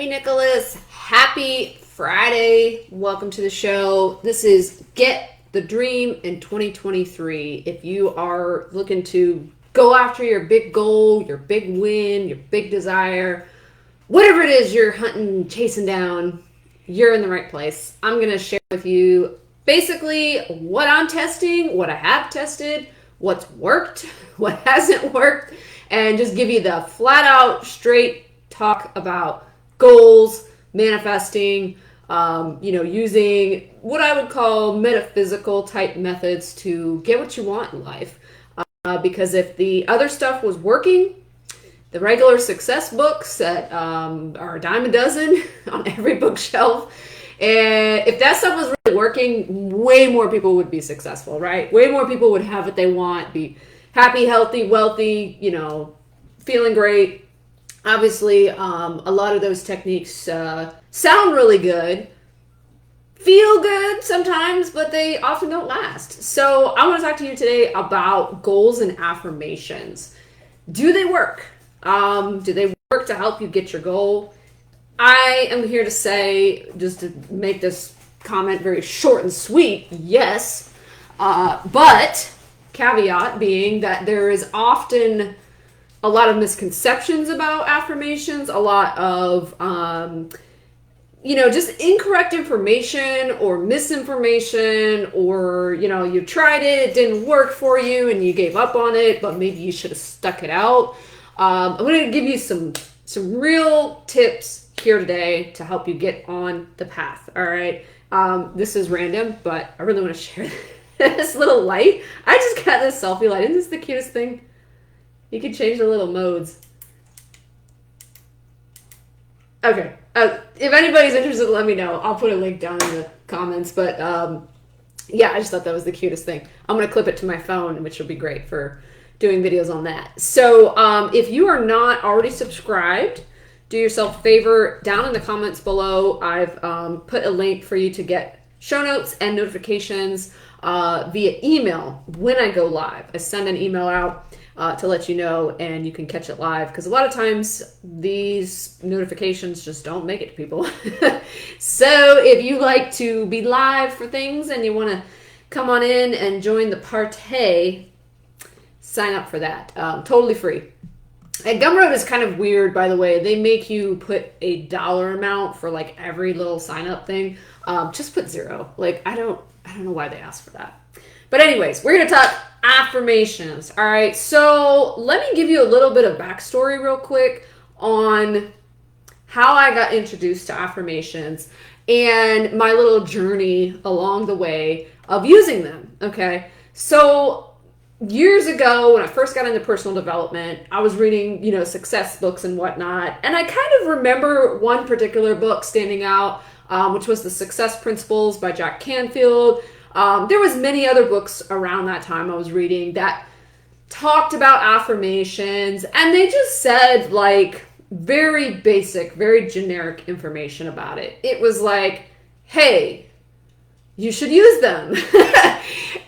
Amy Nicholas. Happy Friday. Welcome to the show. This is Get the Dream in 2023. If you are looking to go after your big goal, your big win, your big desire, whatever it is you're hunting, chasing down, you're in the right place. I'm going to share with you basically what I'm testing, what I have tested, what's worked, what hasn't worked, and just give you the flat out, straight talk about goals, manifesting, using what I would call metaphysical type methods to get what you want in life. Because if the other stuff was working, the regular success books that are a dime a dozen on every bookshelf, and if that stuff was really working, way more people would be successful, right? Way more people would have what they want, be happy, healthy, wealthy, feeling great. Obviously, a lot of those techniques sound really good, feel good sometimes, but they often don't last. So I want to talk to you today about goals and affirmations. Do they work? Do they work to help you get your goal? I am here to say, just to make this comment very short and sweet, yes. But caveat being that there is often a lot of misconceptions about affirmations, a lot of, just incorrect information or misinformation, or, you tried it didn't work for you and you gave up on it, but maybe you should have stuck it out. I'm going to give you some real tips here today to help you get on the path. All right. This is random, but I really want to share this little light. I just got this selfie light. Isn't this the cutest thing? You can change the little modes. Okay. If anybody's interested, let me know. I'll put a link down in the comments. But I just thought that was the cutest thing. I'm going to clip it to my phone, which will be great for doing videos on that. So if you are not already subscribed, do yourself a favor. Down in the comments below, I've put a link for you to get show notes and notifications via email when I go live. I send an email out to let you know, and you can catch it live, because a lot of times these notifications just don't make it to people. So if you like to be live for things and you want to come on in and join the party, sign up for that. Totally free. And Gumroad is kind of weird, by the way. They make you put a dollar amount for like every little sign up thing. Just put zero. Like, I don't know why they ask for that. But anyways, we're going to talk affirmations. All right. So let me give you a little bit of backstory real quick on how I got introduced to affirmations and my little journey along the way of using them. Okay. So years ago, when I first got into personal development, I was reading, success books and whatnot. And I kind of remember one particular book standing out, which was The Success Principles by Jack Canfield. There was many other books around that time I was reading that talked about affirmations, and they just said like very basic, very generic information about it. It was like, hey, you should use them.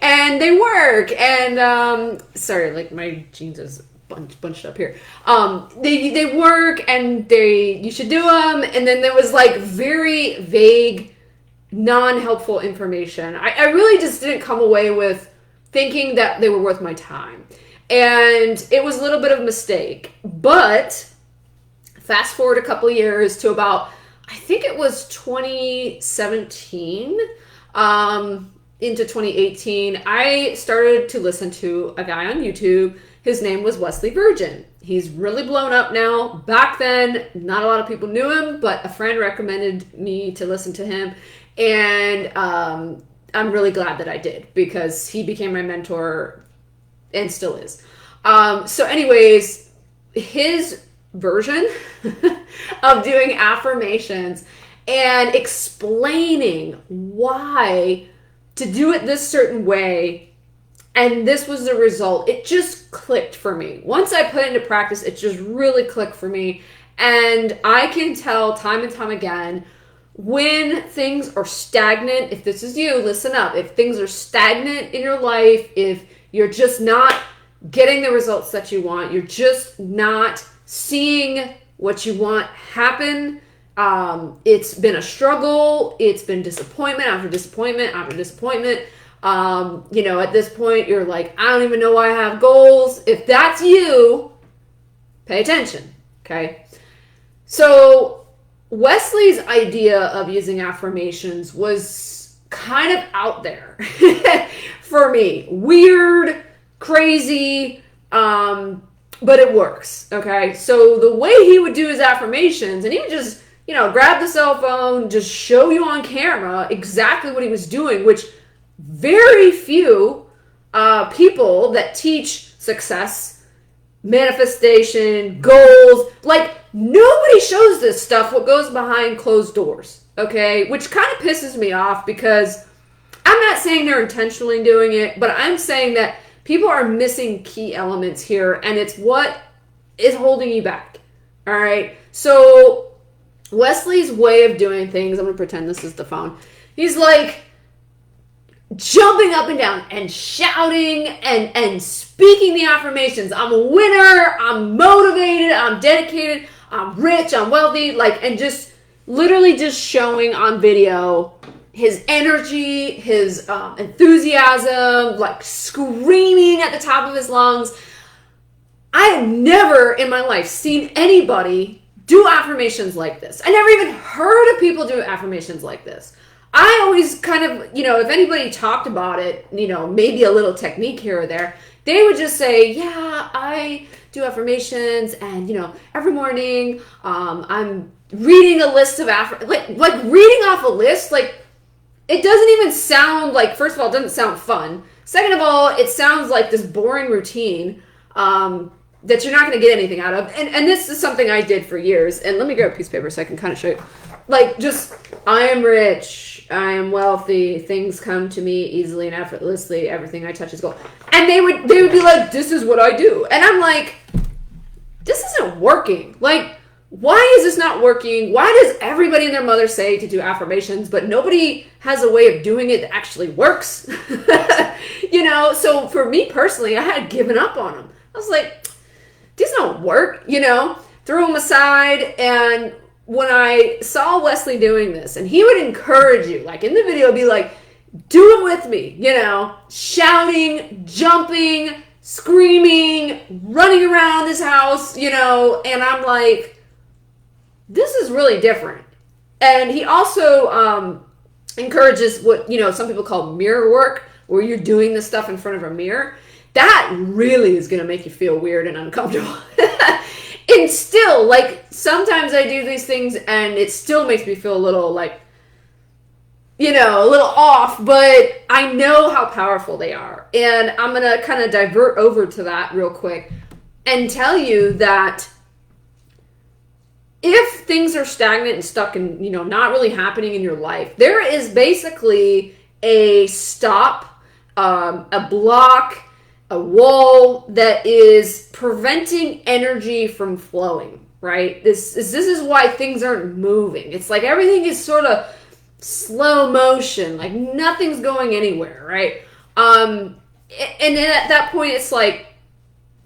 And they work. And sorry, like my jeans is bunched up here. They work, and you should do them. And then there was like very vague, non-helpful information. I really just didn't come away with thinking that they were worth my time. And it was a little bit of a mistake. But fast forward a couple of years to about, I think it was 2017 into 2018, I started to listen to a guy on YouTube. His name was Wesley Virgin. He's really blown up now. Back then, not a lot of people knew him, but a friend recommended me to listen to him. And I'm really glad that I did, because he became my mentor and still is. So anyways, his version of doing affirmations and explaining why to do it this certain way, and this was the result, it just clicked for me. Once I put it into practice, it just really clicked for me. And I can tell time and time again, when things are stagnant, if this is you, listen up. If things are stagnant in your life, if you're just not getting the results that you want, you're just not seeing what you want happen It's been a struggle. It's been disappointment after disappointment after disappointment. At this point, you're like, I don't even know why I have goals. If that's you, pay attention, okay? So Wesley's idea of using affirmations was kind of out there for me. Weird, crazy, but it works, okay? So the way he would do his affirmations, and he would just, grab the cell phone, just show you on camera exactly what he was doing, which very few people that teach success, manifestation, goals, like nobody shows this stuff, what goes behind closed doors, okay? Which kind of pisses me off because I'm not saying they're intentionally doing it, but I'm saying that people are missing key elements here, and it's what is holding you back, all right? So Wesley's way of doing things, I'm going to pretend this is the phone. He's like jumping up and down and shouting and speaking the affirmations. I'm a winner. I'm motivated. I'm dedicated. I'm rich. I'm wealthy. And just literally just showing on video his energy, his enthusiasm, screaming at the top of his lungs. I have never in my life seen anybody do affirmations like this. I never even heard of people do affirmations like this. I always kind of, if anybody talked about it, maybe a little technique here or there, they would just say, yeah, I do affirmations and, every morning I'm reading a list of like reading off a list, it doesn't even sound first of all, it doesn't sound fun. Second of all, it sounds like this boring routine that you're not going to get anything out of. And this is something I did for years. And let me grab a piece of paper so I can kind of show you. I am rich, I am wealthy, things come to me easily and effortlessly, everything I touch is gold. And they would be like, this is what I do. And I'm like, this isn't working. Why is this not working? Why does everybody and their mother say to do affirmations, but nobody has a way of doing it that actually works? So for me personally, I had given up on them. I was like, these don't work, threw them aside. And when I saw Wesley doing this, and he would encourage you, in the video, be like, do it with me, shouting, jumping, screaming, running around this house, and I'm like, this is really different. And he also encourages what, some people call mirror work, where you're doing this stuff in front of a mirror. That really is going to make you feel weird and uncomfortable. And still, sometimes I do these things and it still makes me feel a little a little off, but I know how powerful they are. And I'm going to kind of divert over to that real quick and tell you that if things are stagnant and stuck and, not really happening in your life, there is basically a stop, a block, a wall that is preventing energy from flowing, right? This is why things aren't moving. It's like everything is sort of slow motion, nothing's going anywhere, right? And then at that point, it's like,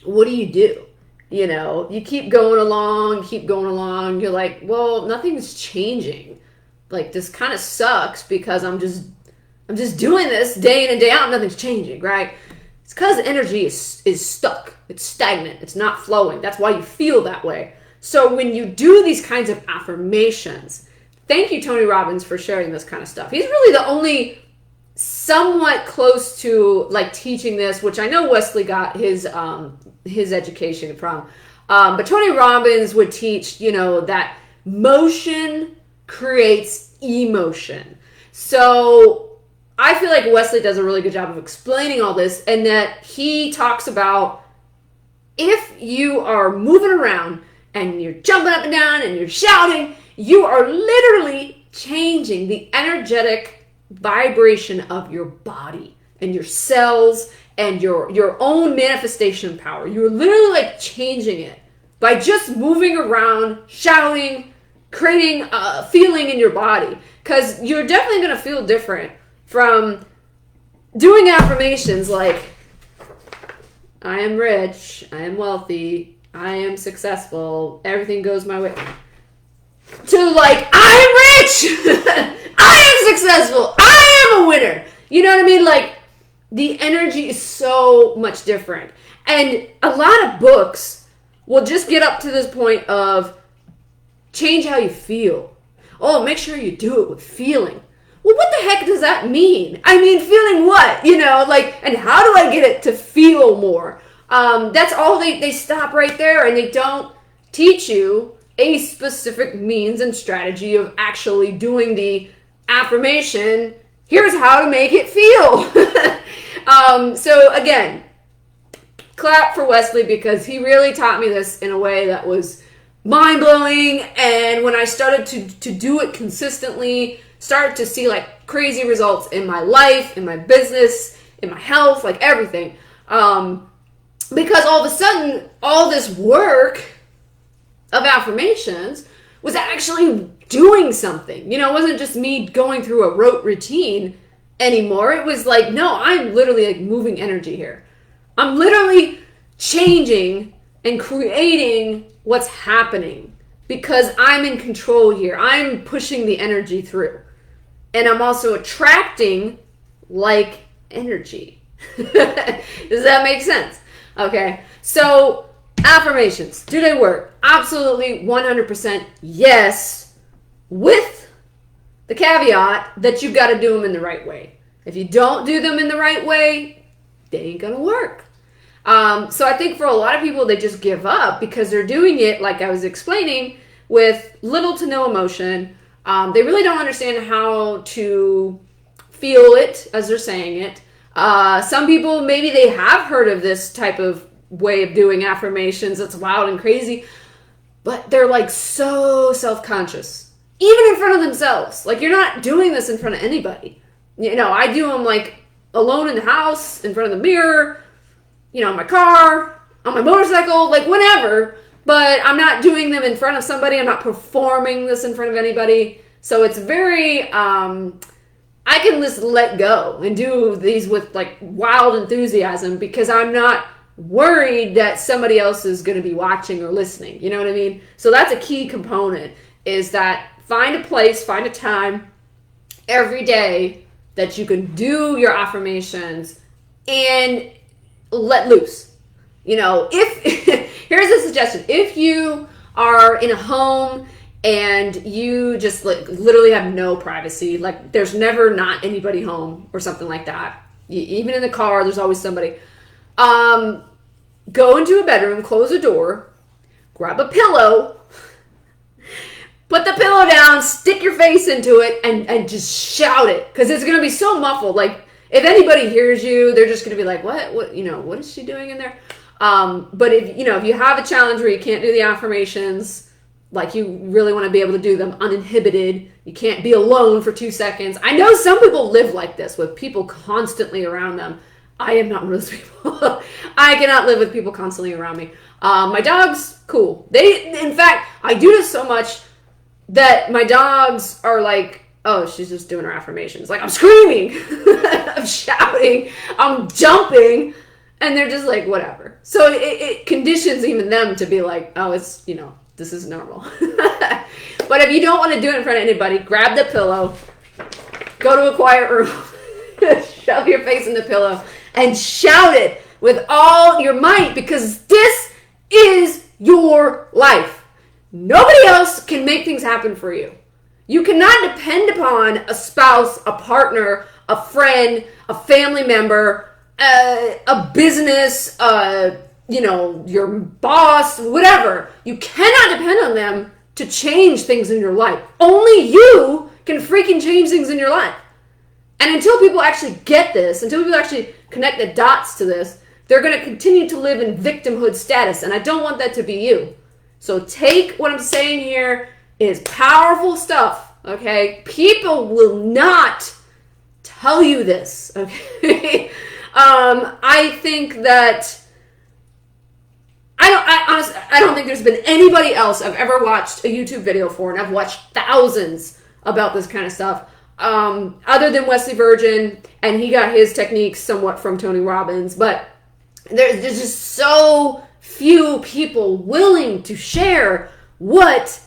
what do? You keep going along, you're like, well, nothing's changing. This kind of sucks because I'm just doing this day in and day out, nothing's changing, right? It's because energy is stuck. It's stagnant. It's not flowing. That's why you feel that way. So when you do these kinds of affirmations, thank you, Tony Robbins, for sharing this kind of stuff. He's really the only somewhat close to teaching this, which I know Wesley got his education from. But Tony Robbins would teach, that motion creates emotion. So I feel like Wesley does a really good job of explaining all this, and that he talks about if you are moving around and you're jumping up and down and you're shouting, you are literally changing the energetic vibration of your body and your cells and your own manifestation power. You're literally changing it by just moving around, shouting, creating a feeling in your body, because you're definitely going to feel different from doing affirmations like, I am rich, I am wealthy, I am successful, everything goes my way. to like, I'm rich, I am successful, I am a winner. You know what I mean? Like, the energy is so much different. And a lot of books will just get up to this point of change how you feel. Oh, make sure you do it with feeling. Well, what the heck does that mean? I mean, feeling what? You know, like, and how do I get it to feel more? That's all they stop right there, and they don't teach you a specific means and strategy of actually doing the affirmation. Here's how to make it feel. So again, clap for Wesley, because he really taught me this in a way that was mind-blowing. And when I started to do it consistently, started to see like crazy results in my life, in my business, in my health, like everything. Because all of a sudden, all this work of affirmations was actually doing something. You know, it wasn't just me going through a rote routine anymore. It was like, no, I'm literally like moving energy here. I'm literally changing and creating what's happening because I'm in control here. I'm pushing the energy through. And I'm also attracting like energy. Does that make sense? Okay, so affirmations, do they work? Absolutely 100% yes, with the caveat that you got to do them in the right way. If you don't do them in the right way, they ain't gonna work. So I think for a lot of people, they just give up because they're doing it, like I was explaining, with little to no emotion. They really don't understand how to feel it as they're saying it. Some people, maybe they have heard of this type of way of doing affirmations. It's wild and crazy, but they're like so self-conscious, even in front of themselves. Like, you're not doing this in front of anybody. You know, I do them like alone in the house, in front of the mirror, you know, in my car, on my motorcycle, like whenever, but I'm not doing them in front of somebody. I'm not performing this in front of anybody. So it's very, I can just let go and do these with like wild enthusiasm because I'm not worried that somebody else is going to be watching or listening. You know what I mean? So that's a key component, is that find a place, find a time every day that you can do your affirmations and let loose. You know, if here's a suggestion. If you are in a home and you just like literally have no privacy, like there's never not anybody home or something like that. Even in the car, there's always somebody. Go into a bedroom, close the door, grab a pillow, put the pillow down, stick your face into it, and just shout it. Because it's going to be so muffled. Like, if anybody hears you, they're just going to be like, what, you know, what is she doing in there? But if you have a challenge where you can't do the affirmations, like you really want to be able to do them uninhibited, you can't be alone for 2 seconds. I know some people live like this with people constantly around them. I am not one of those people. I cannot live with people constantly around me. My dogs, cool. In fact, I do this so much that my dogs are like, oh, she's just doing her affirmations. Like, I'm screaming, I'm shouting, I'm jumping, and they're just like, whatever. So it conditions even them to be like, oh, it's, this is normal. But if you don't want to do it in front of anybody, grab the pillow, go to a quiet room, shove your face in the pillow, and shout it with all your might, because this is your life. Nobody else can make things happen for you. You cannot depend upon a spouse, a partner, a friend, a family member, a business, your boss, whatever. You cannot depend on them to change things in your life. Only you can freaking change things in your life. And until people actually get this, until people actually connect the dots to this, they're going to continue to live in victimhood status. And I don't want that to be you. So take what I'm saying here is powerful stuff, okay? People will not tell you this, okay? I think that I don't think there's been anybody else I've ever watched a YouTube video for, and I've watched thousands about this kind of stuff, other than Wesley Virgin, and he got his techniques somewhat from Tony Robbins, but there's just so few people willing to share what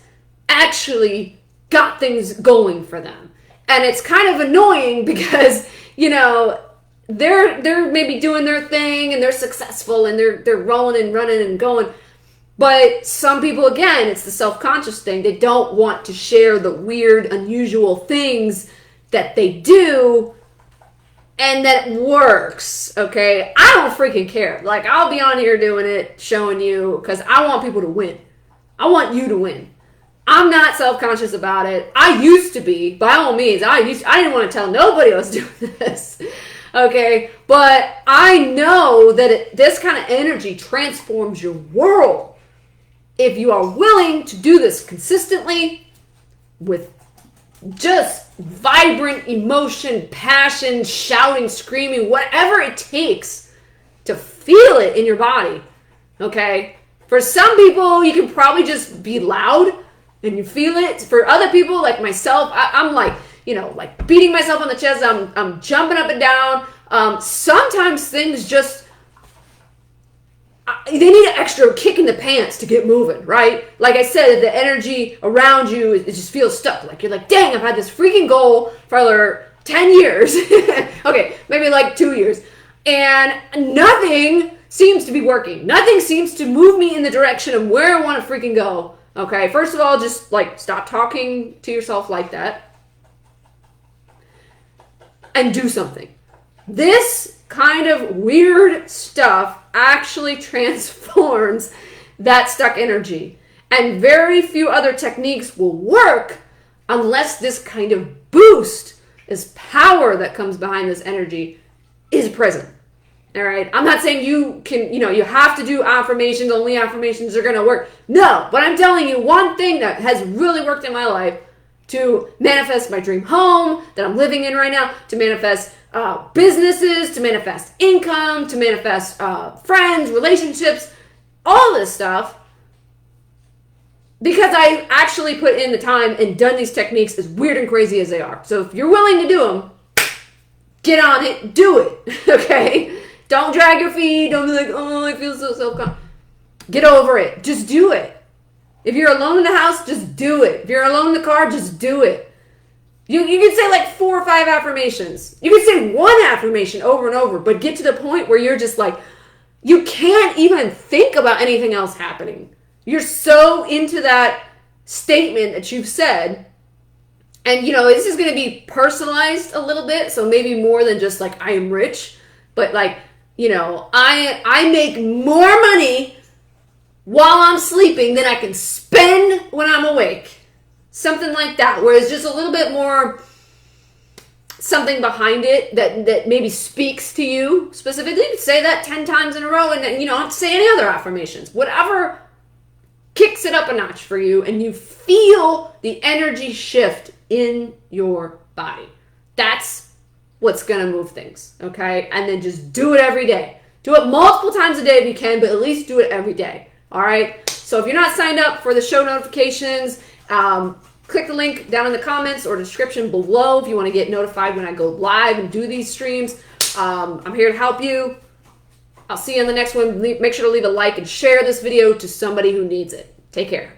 actually got things going for them. And it's kind of annoying because, you know, they're maybe doing their thing and they're successful and they're rolling and running and going. But some people, again, it's the self-conscious thing. They don't want to share the weird, unusual things that they do and that works, okay? I don't freaking care. Like, I'll be on here doing it, showing you, because I want people to win. I want you to win. I'm not self-conscious about it. I used to be, by all means. I didn't want to tell nobody I was doing this, okay? But I know that this kind of energy transforms your world. If you are willing to do this consistently with just vibrant emotion, passion, shouting, screaming, whatever it takes to feel it in your body, okay? For some people, you can probably just be loud and you feel it. For other people, like myself, I'm like, you know, like beating myself on the chest. I'm jumping up and down. Sometimes things just, they need an extra kick in the pants to get moving, right? Like I said, the energy around you, it just feels stuck. Like you're like, dang, I've had this freaking goal for 10 years. Okay, maybe like 2 years. And nothing seems to be working. Nothing seems to move me in the direction of where I want to freaking go. Okay, first of all, just like stop talking to yourself like that and do something. This kind of weird stuff actually transforms that stuck energy. And very few other techniques will work unless this kind of boost, this power that comes behind this energy is present. All right. I'm not saying you can, you have to do affirmations. Only affirmations are going to work. No, but I'm telling you one thing that has really worked in my life to manifest my dream home that I'm living in right now, to manifest businesses, to manifest income, to manifest friends, relationships, all this stuff. Because I actually put in the time and done these techniques as weird and crazy as they are. So if you're willing to do them, get on it, do it, okay? Don't drag your feet. Don't be like, oh, I feel so self-conscious. Get over it. Just do it. If you're alone in the house, just do it. If you're alone in the car, just do it. You can say like 4 or 5 affirmations. You can say one affirmation over and over, but get to the point where you're just like, you can't even think about anything else happening. You're so into that statement that you've said. And, this is going to be personalized a little bit. So maybe more than just like, I am rich. But like, I make more money while I'm sleeping than I can spend when I'm awake. Something like that, where it's just a little bit more something behind it that maybe speaks to you specifically. You can say that 10 times in a row and then, don't say any other affirmations. Whatever kicks it up a notch for you and you feel the energy shift in your body. That's what's going to move things, okay? And then just do it every day. Do it multiple times a day if you can, but at least do it every day, all right? So if you're not signed up for the show notifications, click the link down in the comments or description below if you want to get notified when I go live and do these streams. I'm here to help you. I'll see you in the next one. Make sure to leave a like and share this video to somebody who needs it. Take care.